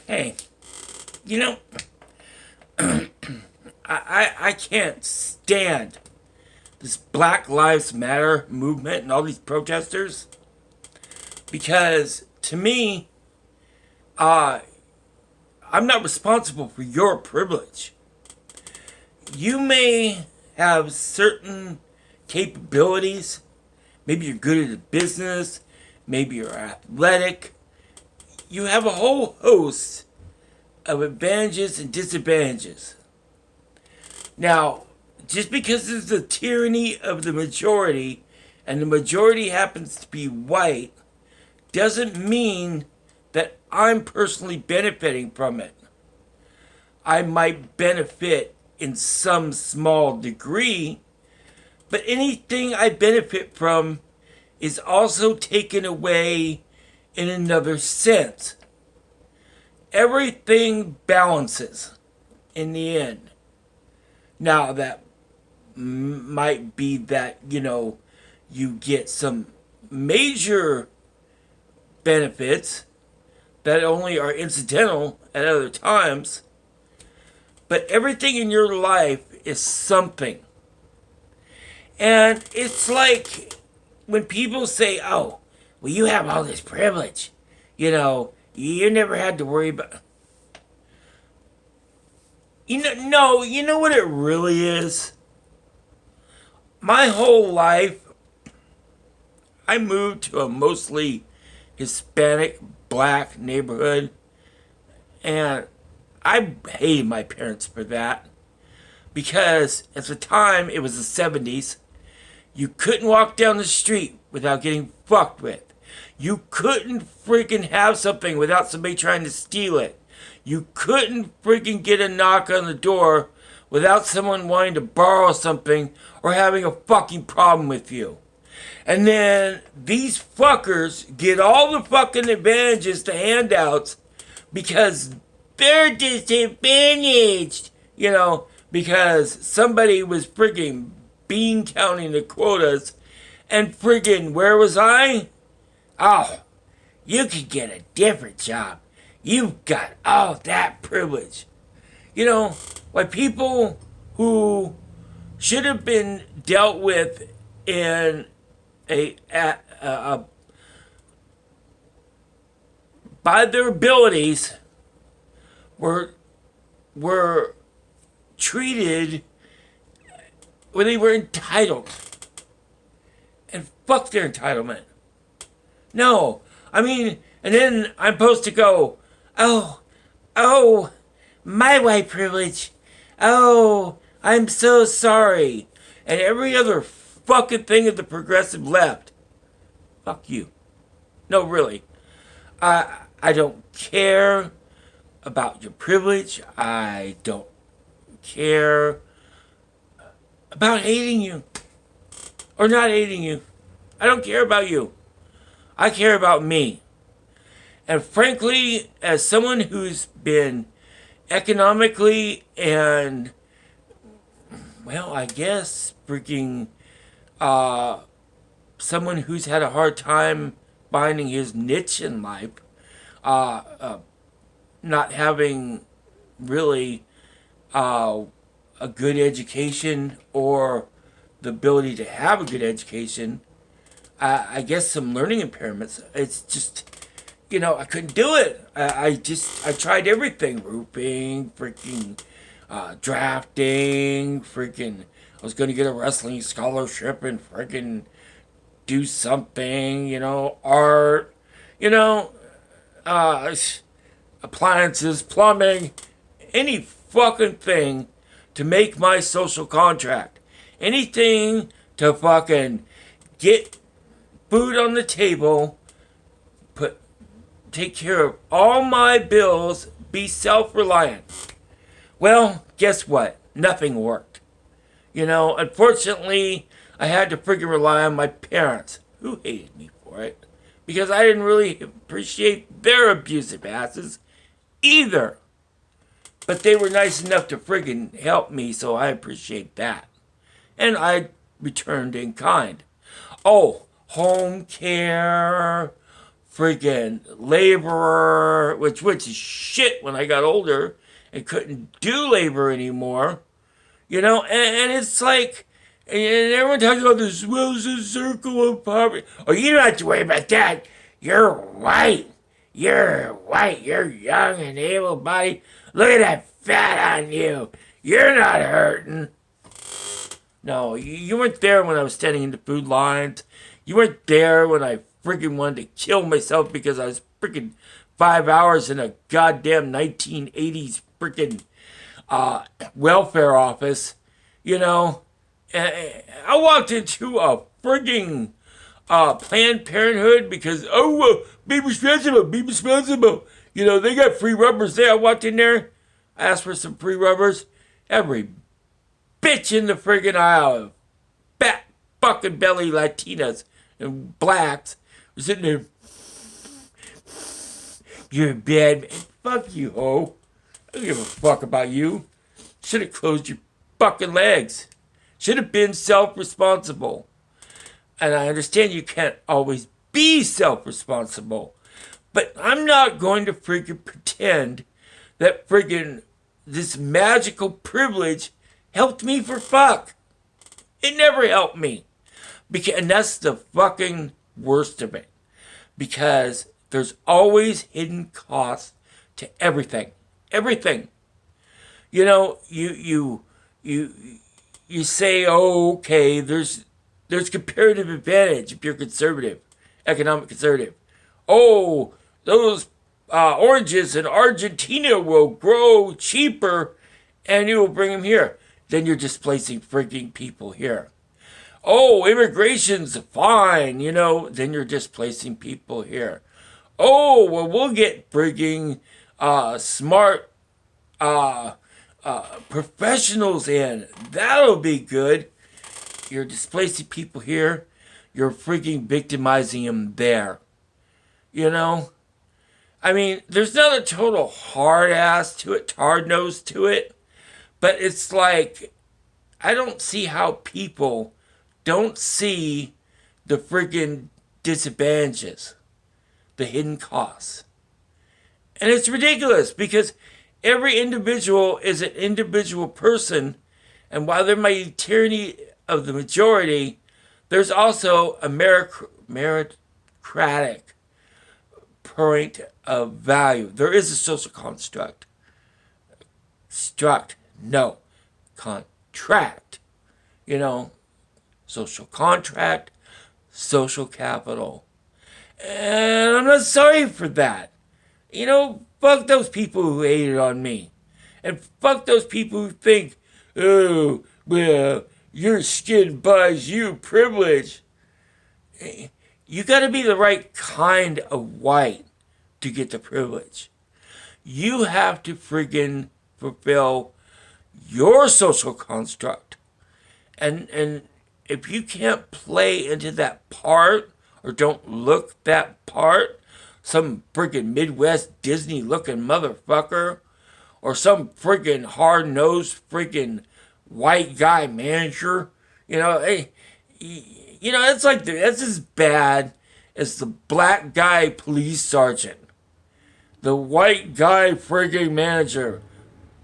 Hey, you know, I can't stand this Black Lives Matter movement and all these protesters because to me, uh, I'm not responsible for your privilege. You may have certain capabilities. Maybe you're good at a business. Maybe you're athletic. You have a whole host of advantages and disadvantages. Now, just because it's the tyranny of the majority and the majority happens to be white doesn't mean that I'm personally benefiting from it. I might benefit in some small degree, but anything I benefit from is also taken away in another sense. Everything balances in the end. Now, that might be that, you get some major benefits that only are incidental at other times, but everything in your life is something. And it's like when people say, oh, well, you have all this privilege, you never had to worry about. No, you know what it really is? My whole life, I moved to a mostly Hispanic, black neighborhood, and I hated my parents for that because at the time it was the 70s. You couldn't walk down the street without getting fucked with. You couldn't freaking have something without somebody trying to steal it. You couldn't freaking get a knock on the door without someone wanting to borrow something or having a fucking problem with you. And then these fuckers get all the fucking advantages to handouts because they're disadvantaged. Because somebody was frigging bean counting the quotas and friggin' where was I? Oh, you could get a different job. You've got all that privilege. Like people who should have been dealt with in a by their abilities were treated where they were entitled. And fuck their entitlement. No. And then I'm supposed to go, oh, my white privilege. Oh, I'm so sorry. And every other fucking thing of the progressive left. Fuck you. No, really. I don't care about your privilege. I don't care about hating you or not hating you. I don't care about you. I care about me. And frankly, as someone who's been economically and, well, I guess freaking someone who's had a hard time finding his niche in life, not having really a good education or the ability to have a good education, I guess some learning impairments. It's just, I couldn't do it. I tried everything. Roofing, freaking drafting, freaking, I was going to get a wrestling scholarship and freaking do something, art, uh, appliances, plumbing, any fucking thing to make my social contract. Anything to fucking get food on the table, take care of all my bills, be self-reliant. Well, guess what? Nothing worked. Unfortunately, I had to freaking rely on my parents, who hated me for it, because I didn't really appreciate their abusive asses either. But they were nice enough to friggin' help me, so I appreciate that. And I returned in kind. Oh, home care, freaking laborer, which is shit when I got older and couldn't do labor anymore. And it's like, and everyone talks about this Wilson circle of poverty. Oh, you don't have to worry about that. You're white. You're white. You're young and able-bodied. Look at that fat on you. You're not hurting. No, you weren't there when I was standing in the food lines. You weren't there when I freaking wanted to kill myself because I was freaking 5 hours in a goddamn 1980s freaking welfare office. I walked into a freaking Planned Parenthood because, be responsible, be responsible. They got free rubbers there. I walked in there, I asked for some free rubbers. Every bitch in the friggin' aisle, fat fucking belly Latinas and blacks, were sitting there. You're a bad man. Fuck you, ho. I don't give a fuck about you. Should have closed your fucking legs. Should have been self-responsible. And I understand you can't always be self-responsible. But I'm not going to freaking pretend that freaking this magical privilege helped me for fuck. It never helped me. And that's the fucking worst of it. Because there's always hidden costs to everything. Everything. You say, oh, okay, there's comparative advantage if you're conservative, economic conservative. Oh, those oranges in Argentina will grow cheaper and you will bring them here. Then you're displacing freaking people here. Oh, immigration's fine, then you're displacing people here. Oh, well, we'll get freaking smart professionals in. That'll be good. You're displacing people here. You're freaking victimizing them there. I mean, there's not a total hard ass to it, hard nose to it. But it's like, I don't see how people don't see the freaking disadvantages, the hidden costs. And it's ridiculous because every individual is an individual person. And while there might be tyranny of the majority, there's also a meritocratic point of value. There is a social construct. Contract. Social contract, social capital. And I'm not sorry for that. Fuck those people who hated on me. And fuck those people who think, oh, well, your skin buys you privilege. You gotta be the right kind of white to get the privilege. You have to friggin' fulfill your social construct. And if you can't play into that part or don't look that part, some friggin' Midwest Disney looking motherfucker or some friggin' hard-nosed friggin' white guy manager, it's like that's as bad as the black guy police sergeant, the white guy friggin' manager,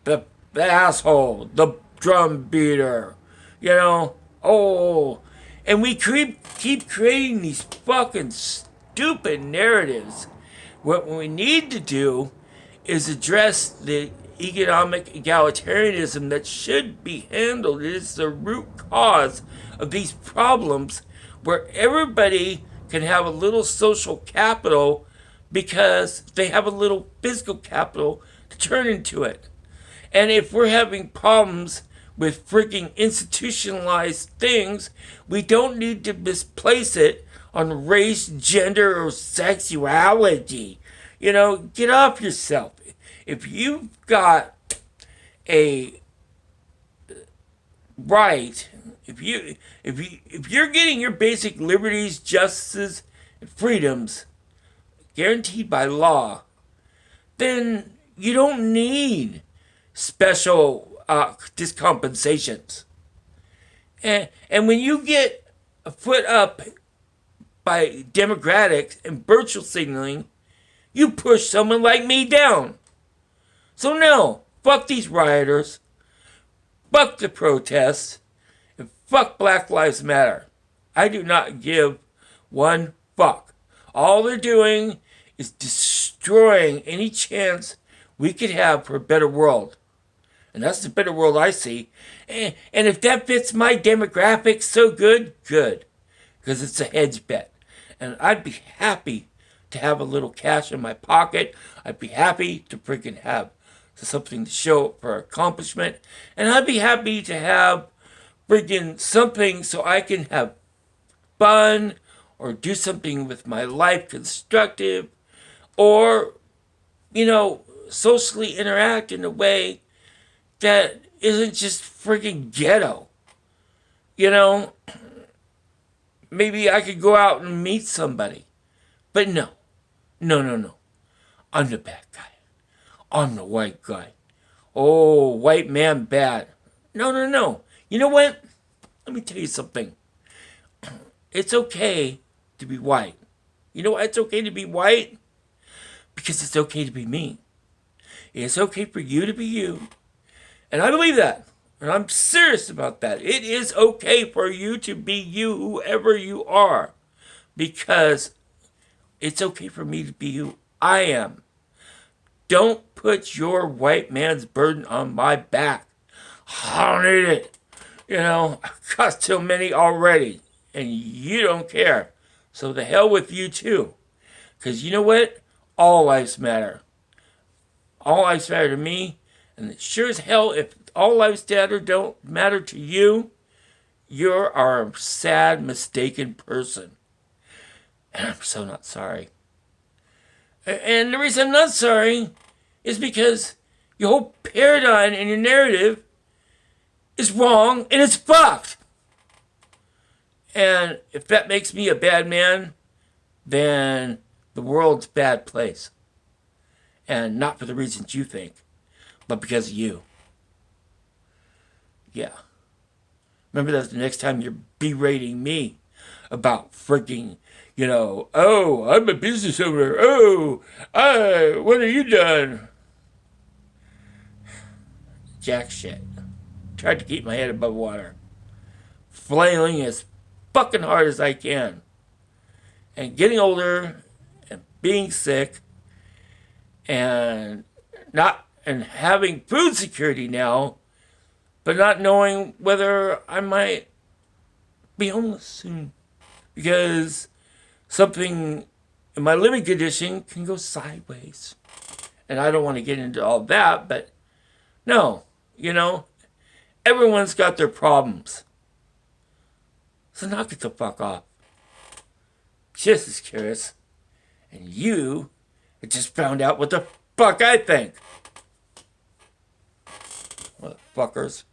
the asshole, the drum beater, and we keep creating these fucking stupid narratives. What we need to do is address the economic egalitarianism that should be handled. It is the root cause of these problems where everybody can have a little social capital because they have a little physical capital to turn into it. And if we're having problems with freaking institutionalized things, we don't need to misplace it on race, gender, or sexuality. Get off yourself. If you've got a right, if you're getting your basic liberties, justices, and freedoms guaranteed by law, then you don't need special discompensations. And when you get a foot up by democratics and virtual signaling, you push someone like me down. So no, fuck these rioters, fuck the protests, and fuck Black Lives Matter. I do not give one fuck. All they're doing is destroying any chance we could have for a better world. And that's the better world I see. And if that fits my demographics so good, good. Because it's a hedge bet. And I'd be happy to have a little cash in my pocket. I'd be happy to freaking have something to show for accomplishment. And I'd be happy to have freaking something so I can have fun or do something with my life constructive or, socially interact in a way that isn't just freaking ghetto. Maybe I could go out and meet somebody. But no. I'm the bad guy. I'm the white guy. Oh, white man bad. No. You know what? Let me tell you something. It's okay to be white. You know why it's okay to be white? Because it's okay to be me. It's okay for you to be you. And I believe that. And I'm serious about that. It is okay for you to be you, whoever you are. Because it's okay for me to be who I am. Don't put your white man's burden on my back. I don't need it. I've got so many already. And you don't care. So the hell with you too. Because you know what? All lives matter. All lives matter to me. And sure as hell, if all lives don't matter to you, you are a sad, mistaken person. And I'm so not sorry. And the reason I'm not sorry is because your whole paradigm and your narrative is wrong and it's fucked. And if that makes me a bad man, then the world's a bad place. And not for the reasons you think, but because of you. Yeah. Remember that the next time you're berating me about freaking, oh, I'm a business owner. Oh, what have you done? Jack shit. Tried to keep my head above water. Flailing as fucking hard as I can. And getting older and being sick and having food security now, but not knowing whether I might be homeless soon. Because something in my living condition can go sideways. And I don't want to get into all that, but no, everyone's got their problems. So knock it the fuck off. Just as curious. And you just found out what the fuck I think. Motherfuckers.